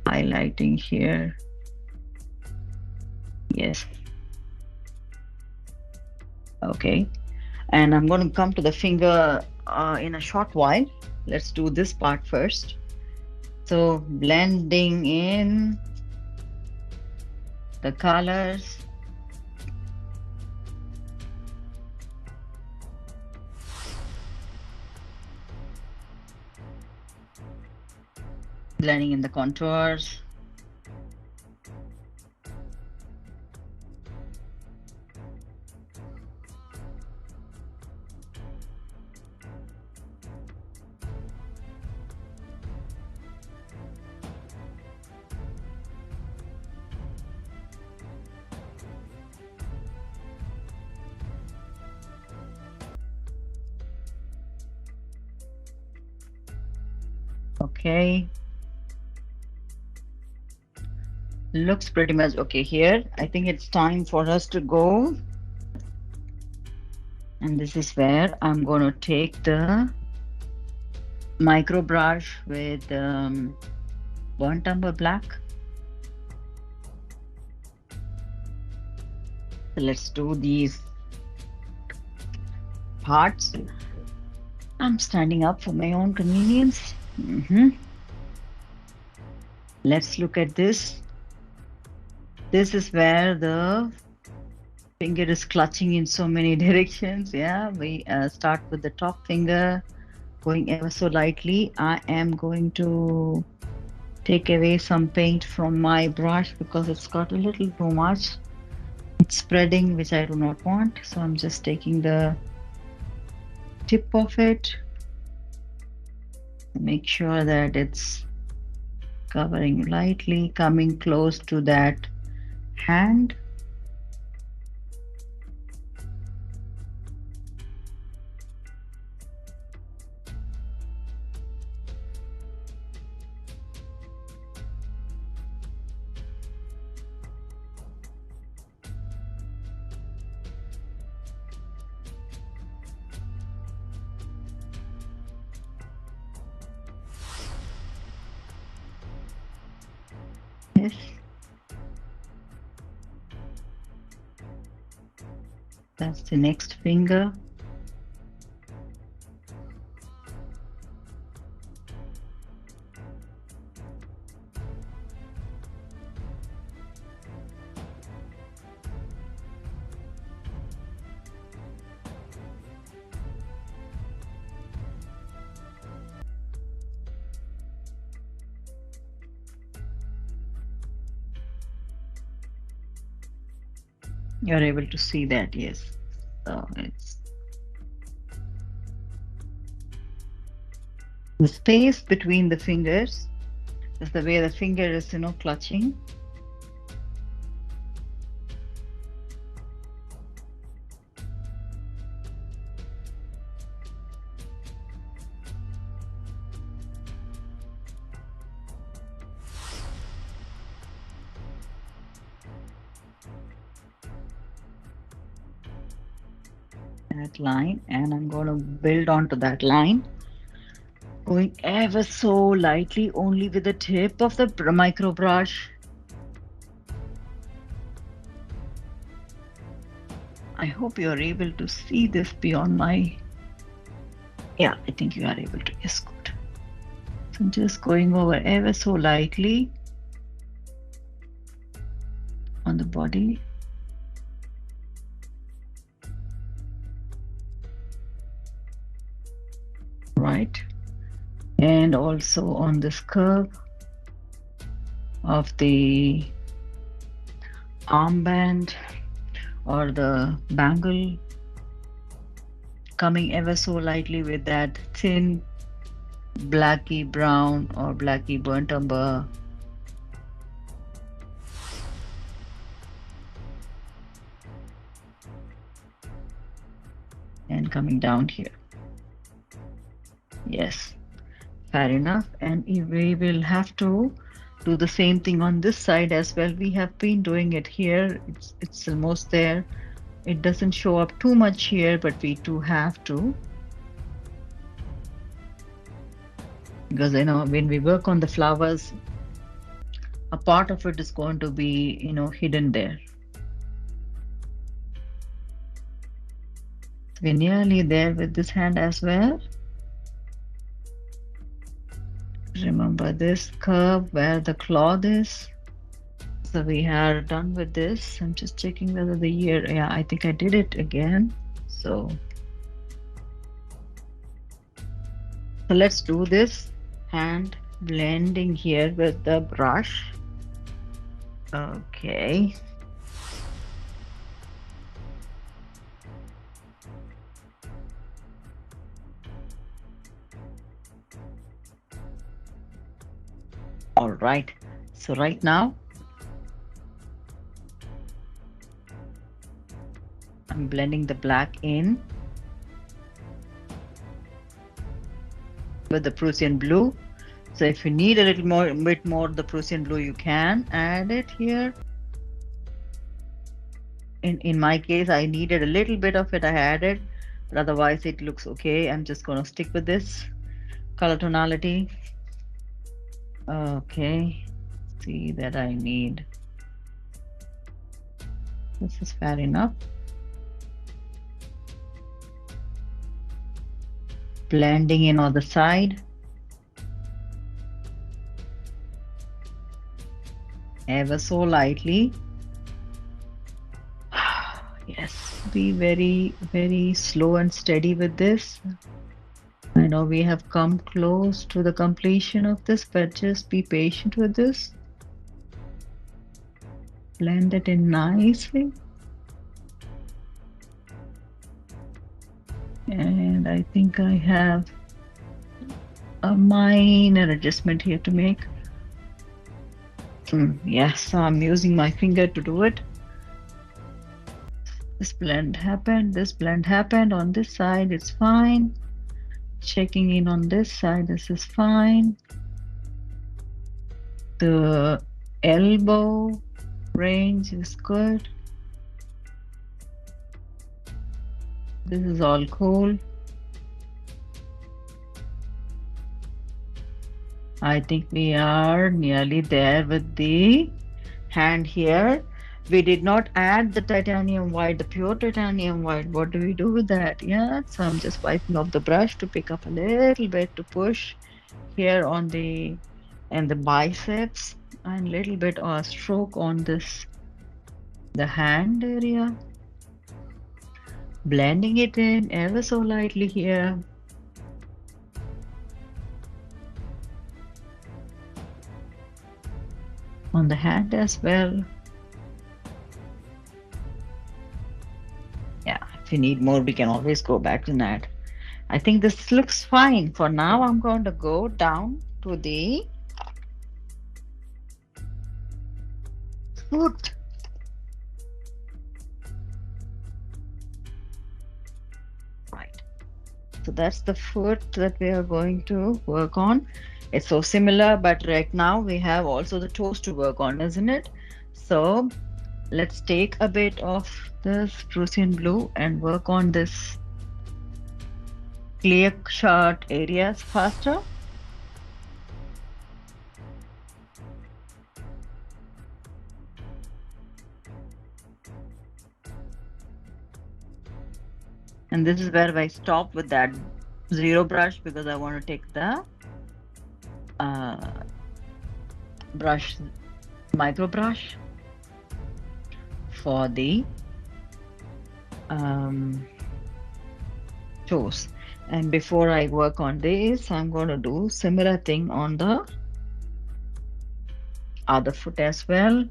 highlighting here. Yes. Okay. And I'm going to come to the finger in a short while. Let's do this part first. So blending in the colors. Blending in the contours. Okay. Looks pretty much okay here. I think it's time for us to go. And this is where I'm going to take the micro brush with burnt umber black. So let's do these parts. I'm standing up for my own convenience. Let's look at this. This is where the finger is clutching in so many directions. Yeah, we start with the top finger, going ever so lightly. I am going to take away some paint from my brush because it's got a little too much. It's spreading, which I do not want. So I'm just taking the tip of it. Make sure that it's covering lightly, coming close to that hand. Yes. That's the next finger. You're able to see that, yes. So it's the space between the fingers is the way the finger is, clutching. That line, and I'm going to build onto that line, going ever so lightly, only with the tip of the micro brush. I hope you are able to see this beyond my. Yeah, I think you are able to. Yes, good. So I'm just going over ever so lightly on the body. Right. And also on this curve of the armband or the bangle, coming ever so lightly with that thin blacky brown or blacky burnt umber. And coming down here. Yes, fair enough. And we will have to do the same thing on this side as well. We have been doing it here. It's almost there. It doesn't show up too much here, but we do have to. Because when we work on the flowers, a part of it is going to be, hidden there. We're nearly there with this hand as well. Remember this curve where the cloth is. So we are done with this. I'm just checking whether the year, yeah, I think I did it again. So let's do this hand blending here with the brush. Okay. All right. So right now, I'm blending the black in with the Prussian blue. So if you need a bit more the Prussian blue, you can add it here. In my case, I needed a little bit of it. I added, but otherwise it looks okay. I'm just going to stick with this color tonality. Okay, see that I need. This is fair enough. Blending in on the side. Ever so lightly. Yes, be very, very slow and steady with this. I know we have come close to the completion of this, but just be patient with this. Blend it in nicely. And I think I have a minor adjustment here to make. Yes, I'm using my finger to do it. This blend happened on this side, it's fine. Checking in on this side, this is fine. The elbow range is good. This is all cool. I think we are nearly there with the hand here. We did not add the titanium white, the pure titanium white. What do we do with that? Yeah, so I'm just wiping off the brush to pick up a little bit to push here on the biceps and little bit of stroke on this the hand area. Blending it in ever so lightly here. On the hand as well. If you need more, we can always go back and add. I think this looks fine. For now, I'm going to go down to the foot. Right. So that's the foot that we are going to work on. It's so similar, but right now we have also the toes to work on, isn't it? So let's take a bit of this Prussian blue and work on this clear shot areas faster. And this is where I stop with that zero brush because I want to take the uh, brush, micro brush for the um, toes. And before I work on this, I'm going to do similar thing on the other foot as well.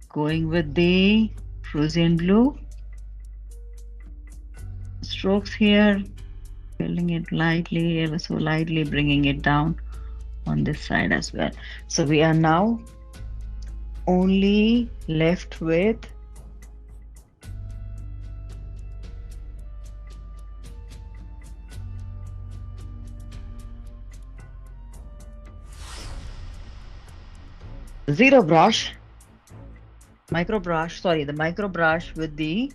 Going with the Prussian blue strokes here, filling it lightly, ever so lightly, bringing it down on this side as well. So we are now only left with zero brush, micro brush, sorry, the micro brush with the,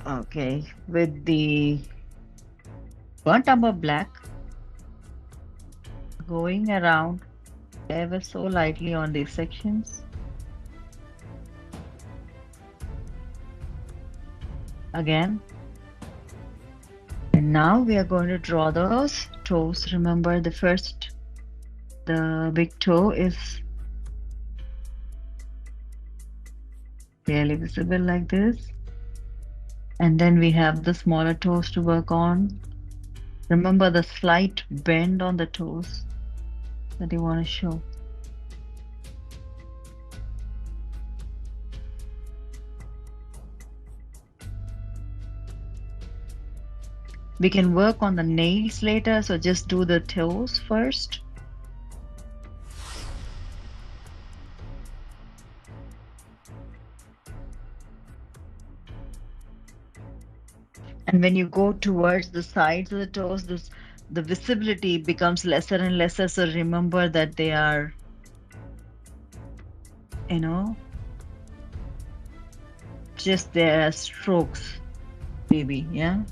okay, with the burnt umber black, going around ever so lightly on these sections. Again. And now we are going to draw those toes. Remember the big toe is clearly visible like this. And then we have the smaller toes to work on. Remember the slight bend on the toes that you want to show. We can work on the nails later, so just do the toes first. And when you go towards the sides of the toes, the visibility becomes lesser and lesser. So remember that they are, you know, just there as strokes, maybe, yeah.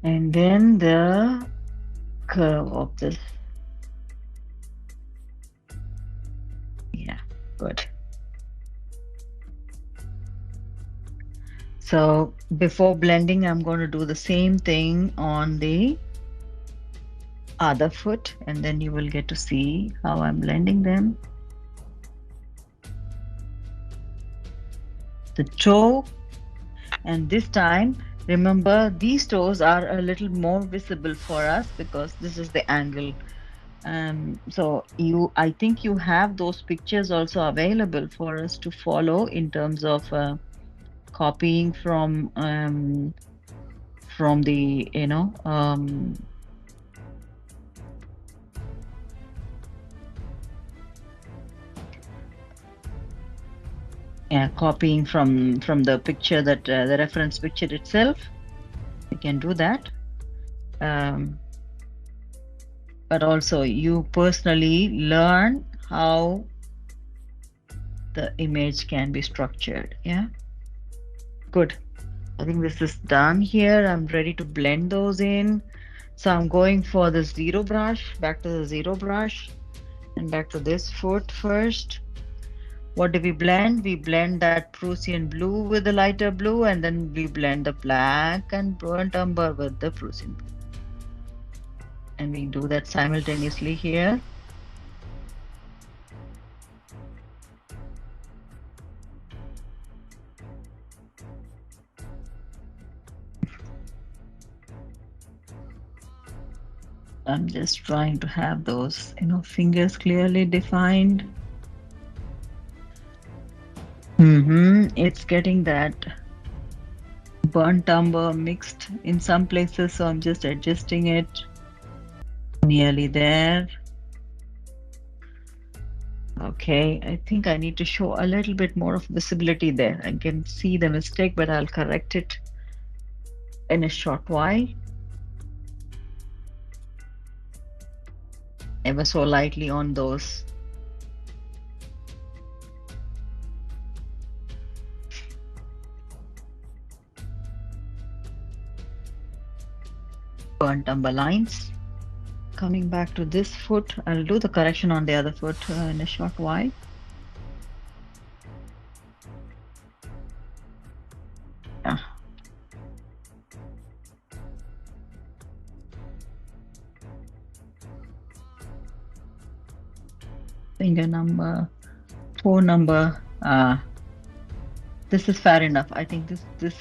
And then the curve of this. Yeah, good. So before blending, I'm going to do the same thing on the other foot, and then you will get to see how I'm blending them. The toe, and this time, remember these toes are a little more visible for us because this is the angle. So I think you have those pictures also available for us to follow in terms of copying from the yeah, copying from the picture that the reference picture itself. You can do that, but also you personally learn how the image can be structured. Yeah, good. I think this is done here. I'm ready to blend those in. So I'm going for the zero brush, back to the zero brush, and back to this foot first. What do we blend? We blend that Prussian blue with the lighter blue, and then we blend the black and burnt umber with the Prussian blue. And we do that simultaneously here. I'm just trying to have those, fingers clearly defined. It's getting that burnt umber mixed in some places, so I'm just adjusting it. Nearly there. Okay, I think I need to show a little bit more of visibility there. I can see the mistake, but I'll correct it in a short while. Ever so lightly on those. Burnt umber lines. Coming back to this foot, I'll do the correction on the other foot in a short while. Yeah. Finger number, toe number. This is fair enough. I think this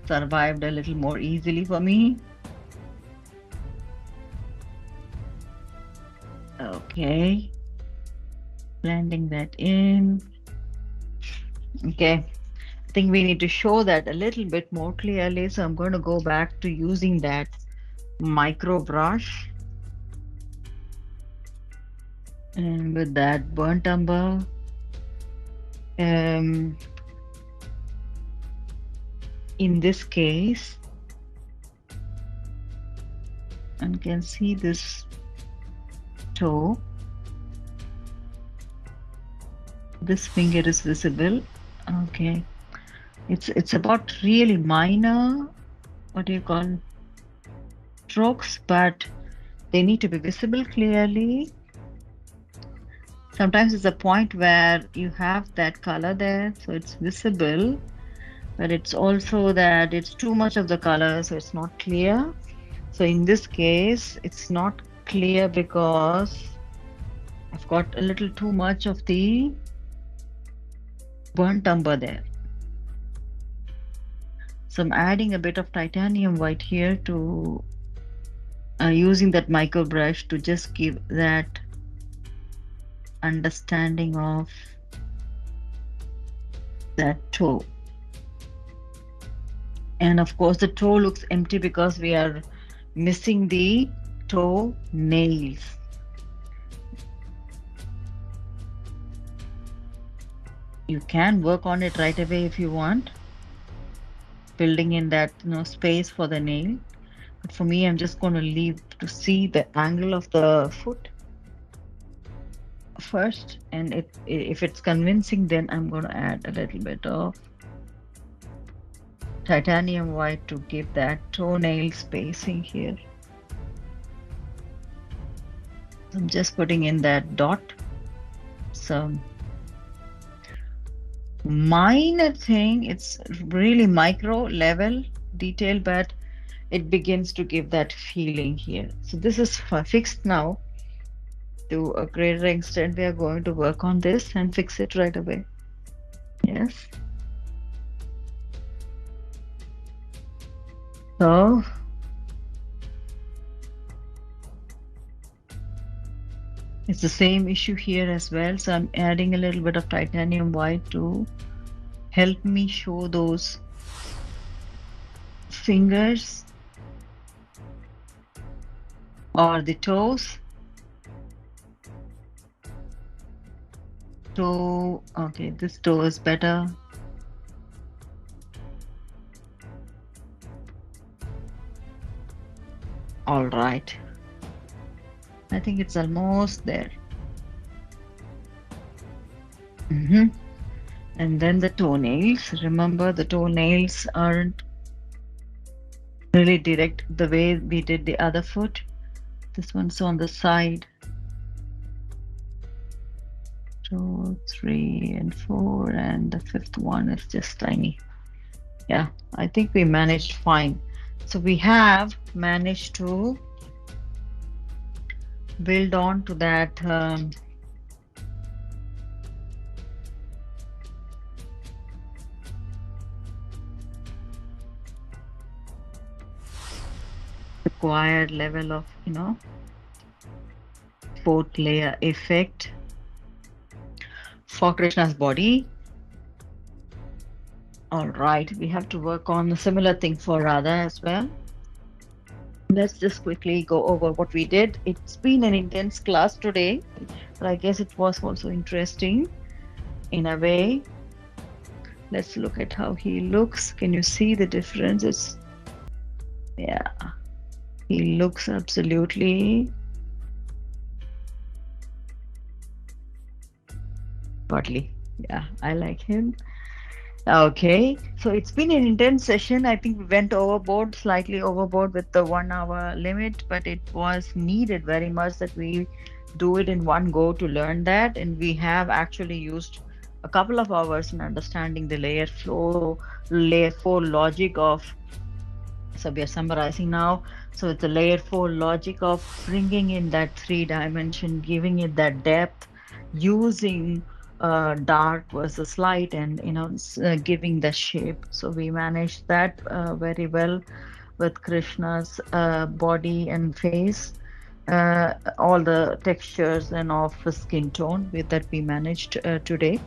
survived a little more easily for me. Okay. Blending that in. Okay. I think we need to show that a little bit more clearly. So I'm going to go back to using that micro brush. And with that burnt umber, in this case, and can see this toe. This finger is visible. Okay. It's about really minor, what do you call, strokes, but they need to be visible clearly. Sometimes it's a point where you have that color there, so it's visible, but it's also that it's too much of the color, so it's not clear. So in this case, it's not clear because I've got a little too much of the burnt umber there. So I'm adding a bit of titanium white here to using that micro brush to just give that understanding of that toe. And of course, the toe looks empty because we are missing the toe nails. You can work on it right away if you want, building in that space for the nail. But for me, I'm just going to leave to see the angle of the foot first, and if it's convincing, then I'm going to add a little bit of titanium white to give that toenail spacing here. I'm just putting in that dot. Some minor thing, it's really micro level detail, but it begins to give that feeling here. So this is fixed now. To a greater extent, we are going to work on this and fix it right away. Yes. So it's the same issue here as well. So I'm adding a little bit of titanium white to help me show those fingers or the toes. Toe, okay, this toe is better. All right. I think it's almost there. And then the toenails. Remember, the toenails aren't really direct the way we did the other foot. This one's on the side. 2, 3, and 4, and the fifth one is just tiny. Yeah, I think we managed fine. So we have managed to build on to that required level of, fourth layer effect for Krishna's body. All right, we have to work on a similar thing for Radha as well. Let's just quickly go over what we did. It's been an intense class today, but I guess it was also interesting in a way. Let's look at how he looks. Can you see the difference? Yeah, he looks absolutely godly. Yeah, I like him. Okay, so it's been an intense session. I think we went overboard, slightly overboard with the 1 hour limit, but it was needed very much that we do it in one go to learn that. And we have actually used a couple of hours in understanding the layer four logic of. So we are summarizing now. So it's a layer four logic of bringing in that three dimension, giving it that depth, using dark versus light, and giving the shape. So we managed that very well with Krishna's body and face, all the textures and of skin tone that we managed today.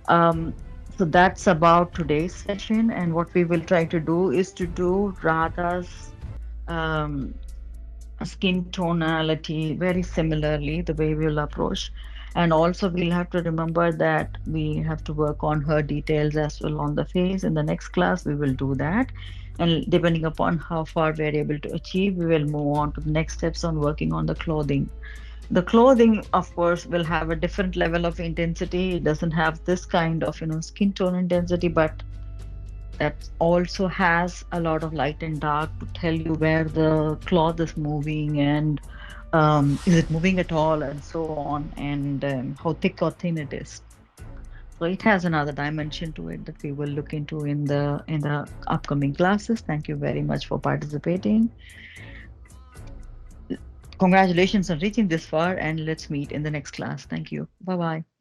Um, so that's about today's session. And what we will try to do is to do Radha's um, skin tonality very similarly, the way we'll approach. And also, we'll have to remember that we have to work on her details as well on the face. In the next class, we will do that. And depending upon how far we're able to achieve, we will move on to the next steps on working on the clothing. The clothing, of course, will have a different level of intensity. It doesn't have this kind of, skin tone intensity, but that also has a lot of light and dark to tell you where the cloth is moving, and is it moving at all, and so on, and how thick or thin it is. So it has another dimension to it that we will look into in the upcoming classes. Thank you very much for participating. Congratulations on reaching this far, and let's meet in the next class. Thank you. Bye bye.